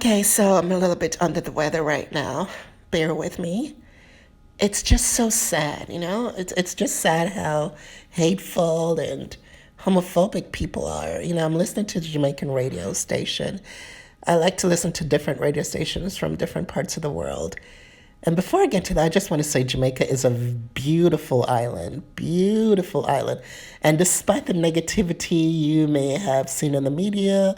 Okay, so I'm a little bit under the weather right now. Bear with me. It's just so sad, you know? It's just sad how hateful and homophobic people are. I'm listening to the Jamaican radio station. I like to listen to different radio stations from different parts of the world. And before I get to that, I just want to say Jamaica is a beautiful island, beautiful island. And despite the negativity you may have seen in the media,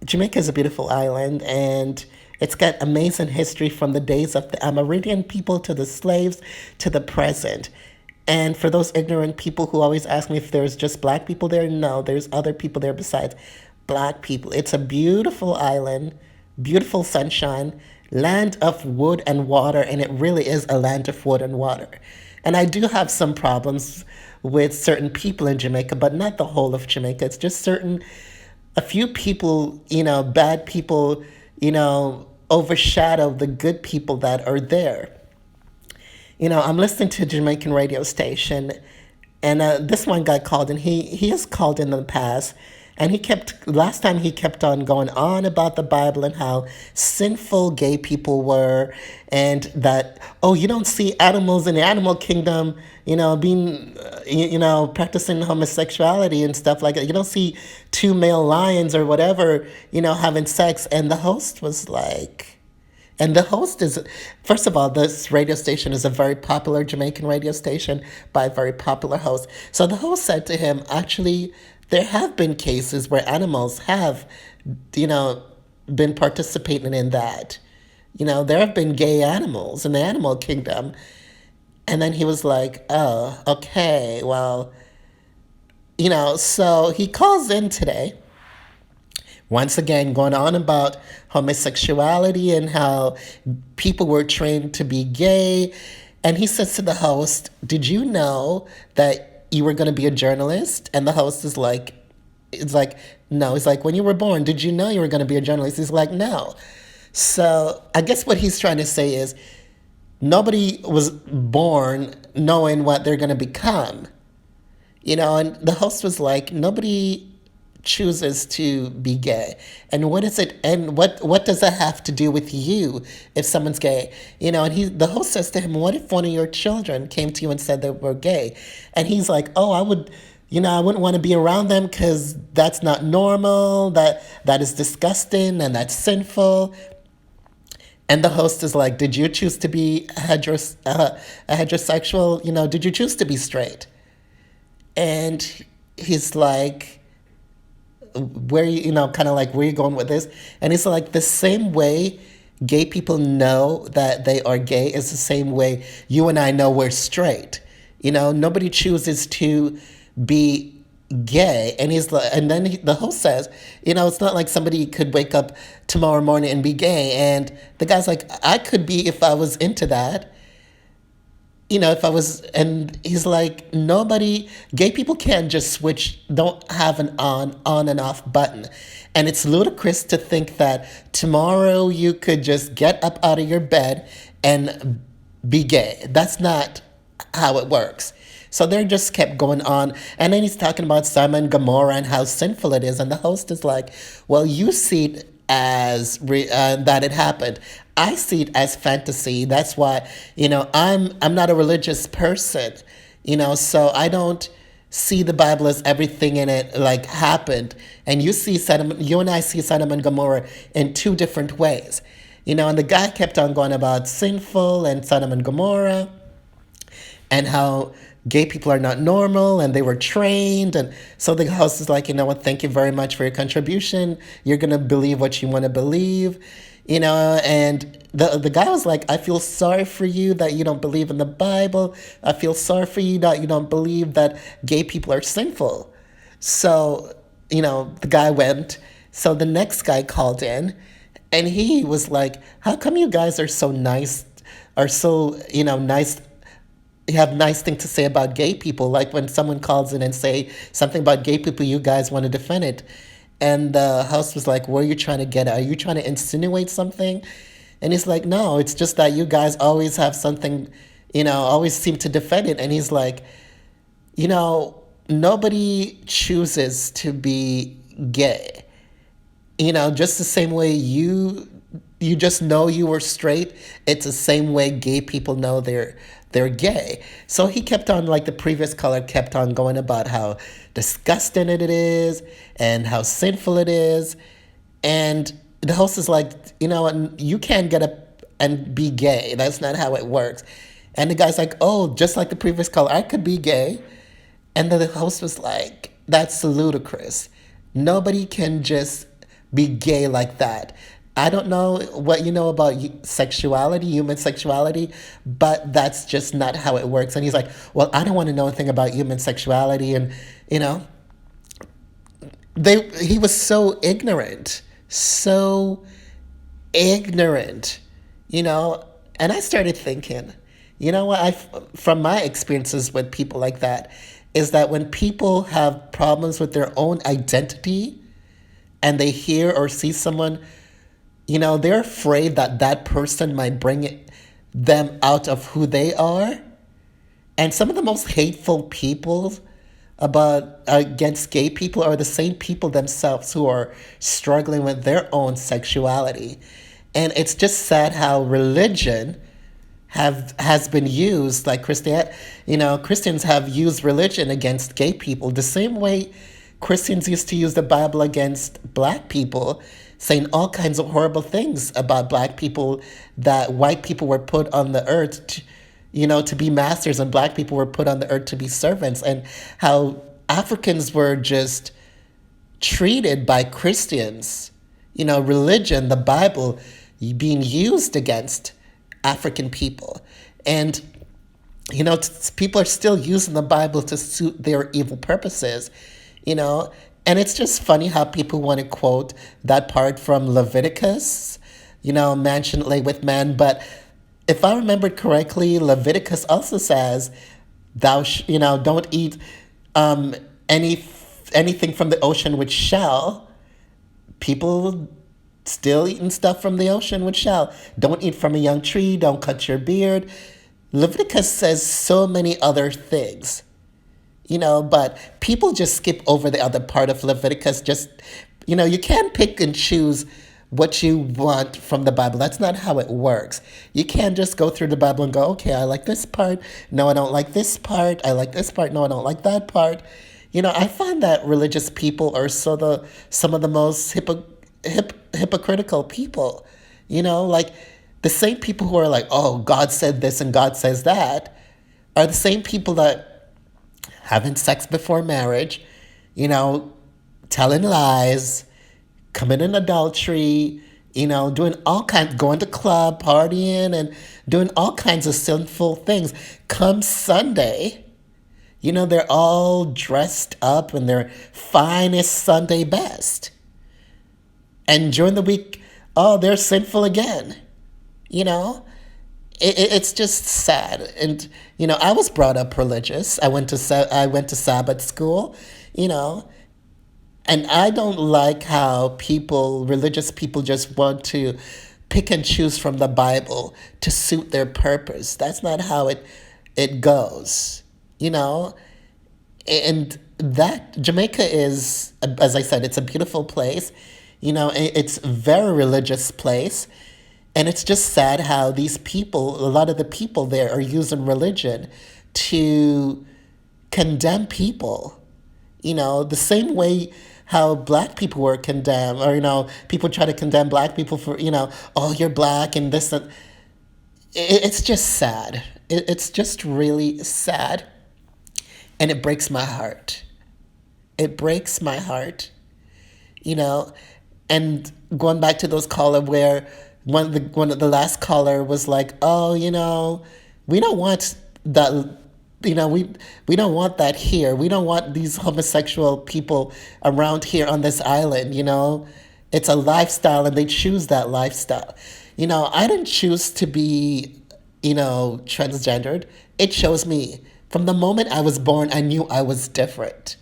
Jamaica is a beautiful island, and it's got amazing history from the days of the Amerindian people to the slaves to the present. And for those ignorant people who always ask me if there's just black people there, no, there's other people there besides black people. It's a beautiful island, beautiful sunshine, land of wood and water, and it really is a land of wood and water. And I do have some problems with certain people in Jamaica, but not the whole of Jamaica. It's just a few people, bad people, overshadow the good people that are there. I'm listening to a Jamaican radio station, and this one guy called, and he has called in the past, and last time he kept on going on about the Bible and how sinful gay people were, and that, oh, you don't see animals in the animal kingdom, being, practicing homosexuality and stuff like that. You don't see two male lions or whatever, having sex. And the host was like, and the host is, first of all, this radio station is a very popular Jamaican radio station by a very popular host. So the host said to him, actually, there have been cases where animals have, you know, been participating in that. There have been gay animals in the animal kingdom. And then he was like, oh, okay, well, so he calls in today once again, going on about homosexuality and how people were trained to be gay. And he says to the host, did you know that you were going to be a journalist? And the host is like, it's like, no. He's like, when you were born, did you know you were going to be a journalist? He's like, no. So I guess what he's trying to say is nobody was born knowing what they're going to become. And the host was like, nobody chooses to be gay, and what is it, and what does that have to do with you if someone's gay? And the host says to him, what if one of your children came to you and said they were gay? And he's like, oh, I wouldn't want to be around them because that's not normal, that is disgusting and that's sinful. And the host is like, did you choose to be a heterosexual? Did you choose to be straight? And he's like, kind of like, where you going with this? And it's like the same way gay people know that they are gay is the same way you and I know we're straight. Nobody chooses to be gay. And he's like, and then the host says, it's not like somebody could wake up tomorrow morning and be gay. And the guy's like, I could be if I was into that. If I was, and he's like, gay people can't just switch, don't have an on and off button. And it's ludicrous to think that tomorrow you could just get up out of your bed and be gay. That's not how it works. So they just kept going on. And then he's talking about Sodom and Gomorrah and how sinful it is. And the host is like, well, you see it as that it happened. I see it as fantasy. That's why, I'm not a religious person, so I don't see the Bible as everything in it like happened. And you and I see Sodom and Gomorrah in two different ways. And the guy kept on going about sinful and Sodom and Gomorrah and how gay people are not normal and they were trained. And so the host is like, thank you very much for your contribution. You're going to believe what you want to believe. And the guy was like, I feel sorry for you that you don't believe in the Bible. I feel sorry for you that you don't believe that gay people are sinful. So, the guy went. So the next guy called in and he was like, how come you guys are so nice, nice, you have nice thing to say about gay people? Like when someone calls in and say something about gay people, you guys want to defend it. And the host was like, what are you trying to get at? Are you trying to insinuate something? And he's like, no, it's just that you guys always have something, always seem to defend it. And he's like, nobody chooses to be gay. Just the same way you just know you were straight, it's the same way gay people know they're gay. So he kept on, like the previous caller kept on going about how disgusting it is and how sinful it is. And the host is like, you can't get up and be gay. That's not how it works. And the guy's like, oh, just like the previous caller, I could be gay. And then the host was like, that's ludicrous. Nobody can just be gay like that. I don't know what you know about sexuality, human sexuality, but that's just not how it works. And he's like, well, I don't want to know anything about human sexuality. And, you know, he was so ignorant, And I started thinking, what from my experiences with people like that, is that when people have problems with their own identity and they hear or see someone, they're afraid that that person might bring them out of who they are. And some of the most hateful people against gay people are the same people themselves who are struggling with their own sexuality. And it's just sad how religion has been used, like Christians have used religion against gay people the same way Christians used to use the Bible against black people, saying all kinds of horrible things about black people, that white people were put on the earth to be masters, and black people were put on the earth to be servants, and how Africans were just treated by Christians, religion, the Bible, being used against African people. And, people are still using the Bible to suit their evil purposes, And it's just funny how people want to quote that part from Leviticus, man shouldn't lay with man. But if I remembered correctly, Leviticus also says, don't eat anything from the ocean with shell. People still eating stuff from the ocean with shell. Don't eat from a young tree. Don't cut your beard. Leviticus says so many other things, but people just skip over the other part of Leviticus. You can't pick and choose what you want from the Bible. That's not how it works. You can't just go through the Bible and go, okay, I like this part. No, I don't like this part. I like this part. No, I don't like that part. I find that religious people are some of the most hypocritical people. Like the same people who are like, oh, God said this and God says that, are the same people that having sex before marriage, telling lies, committing adultery, doing all kinds, going to club, partying, and doing all kinds of sinful things. Come Sunday, they're all dressed up in their finest Sunday best. And during the week, oh, they're sinful again. It's just sad. And I was brought up religious. I went to Sabbath school, and I don't like how religious people just want to pick and choose from the Bible to suit their purpose. That's not how it goes, And that Jamaica is, as I said, it's a beautiful place. It's a very religious place. And it's just sad how a lot of the people there are using religion to condemn people. The same way how black people were condemned, or, people try to condemn black people for, oh, you're black and this. And it's just sad. It's just really sad. And it breaks my heart. It breaks my heart, And going back to those callers where one of the last caller was like, oh, we don't want that, we don't want that here. We don't want these homosexual people around here on this island, It's a lifestyle and they choose that lifestyle. I didn't choose to be, transgendered. It chose me. From the moment I was born, I knew I was different.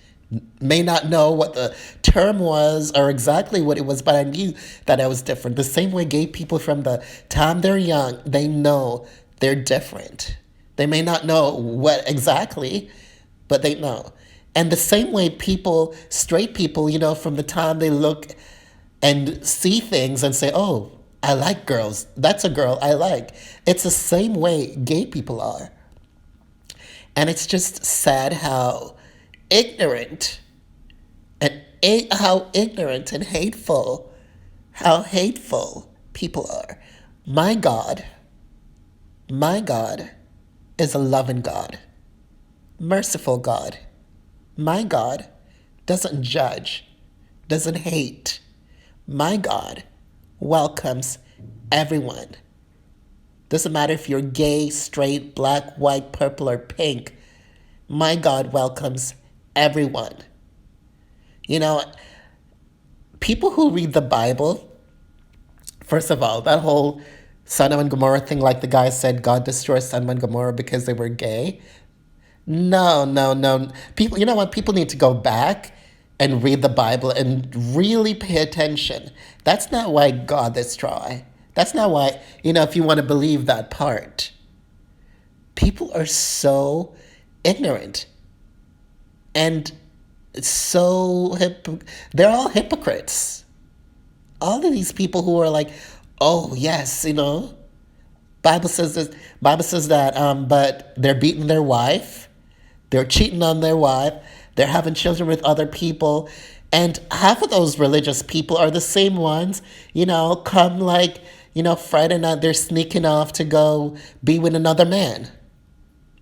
May not know what the term was or exactly what it was, but I knew that I was different. The same way gay people from the time they're young, they know they're different. They may not know what exactly, but they know. And the same way straight people, from the time they look and see things and say, oh, I like girls. That's a girl I like. It's the same way gay people are. And it's just sad ignorant how ignorant and how hateful people are. My God, my God is a loving God, merciful God. My God doesn't judge, doesn't hate. My God welcomes everyone. Doesn't matter if you're gay, straight, black, white, purple, or pink. My God welcomes everyone. You know, people who read the Bible, first of all, that whole Sodom and Gomorrah thing, like the guy said, God destroyed Sodom and Gomorrah because they were gay. No, no, no. People, you know what? People need to go back and read the Bible and really pay attention. That's not why God destroyed. That's not why, if you want to believe that part. People are so ignorant and they're all hypocrites. All of these people who are like, oh yes, Bible says this, Bible says that, but they're beating their wife, they're cheating on their wife, they're having children with other people, and half of those religious people are the same ones, come like, Friday night they're sneaking off to go be with another man.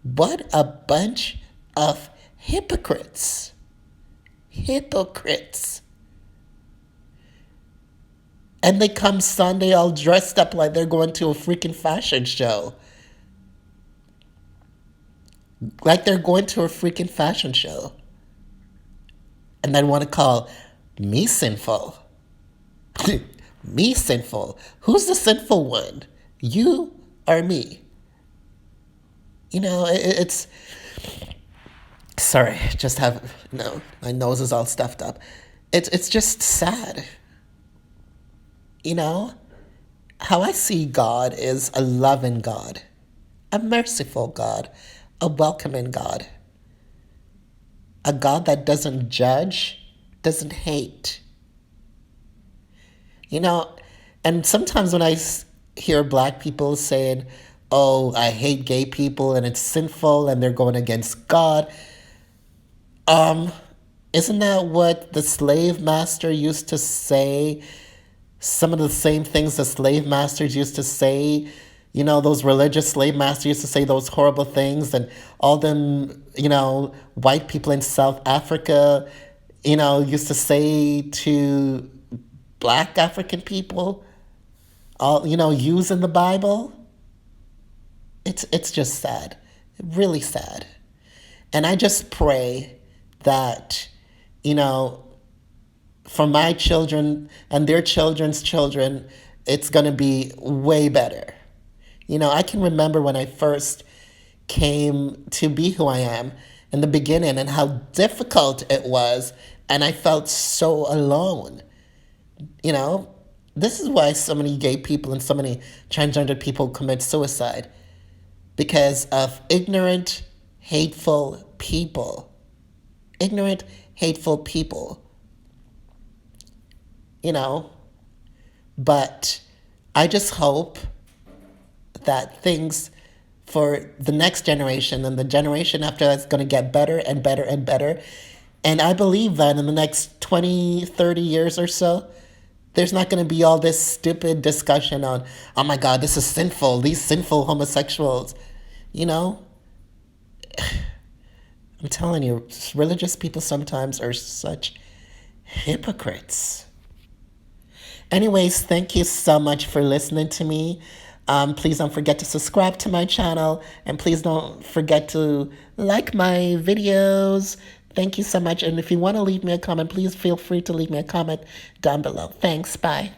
What a bunch of hypocrites. Hypocrites. And they come Sunday all dressed up like they're going to a freaking fashion show. Like they're going to a freaking fashion show. And then want to call me sinful. Me sinful. Who's the sinful one? You or me? It's... Sorry, just have... No, my nose is all stuffed up. It's just sad. How I see God is a loving God, a merciful God, a welcoming God, a God that doesn't judge, doesn't hate. And sometimes when I hear black people saying, oh, I hate gay people and it's sinful and they're going against God, isn't that what the slave master used to say? Some of the same things the slave masters used to say, those religious slave masters used to say those horrible things, and all them, white people in South Africa, used to say to black African people, all, using the Bible. It's just sad, really sad. And I just pray that, for my children and their children's children, it's going to be way better. I can remember when I first came to be who I am in the beginning and how difficult it was, and I felt so alone. This is why so many gay people and so many transgender people commit suicide, because of ignorant, hateful people. Ignorant, hateful people. But I just hope that things for the next generation and the generation after that's going to get better and better and better. And I believe that in the next 20, 30 years or so, there's not going to be all this stupid discussion on, oh my God, this is sinful, these sinful homosexuals. I'm telling you, religious people sometimes are such hypocrites. Anyways, thank you so much for listening to me. Please don't forget to subscribe to my channel, and please don't forget to like my videos. Thank you so much. And if you want to leave me a comment, please feel free to leave me a comment down below. Thanks. Bye.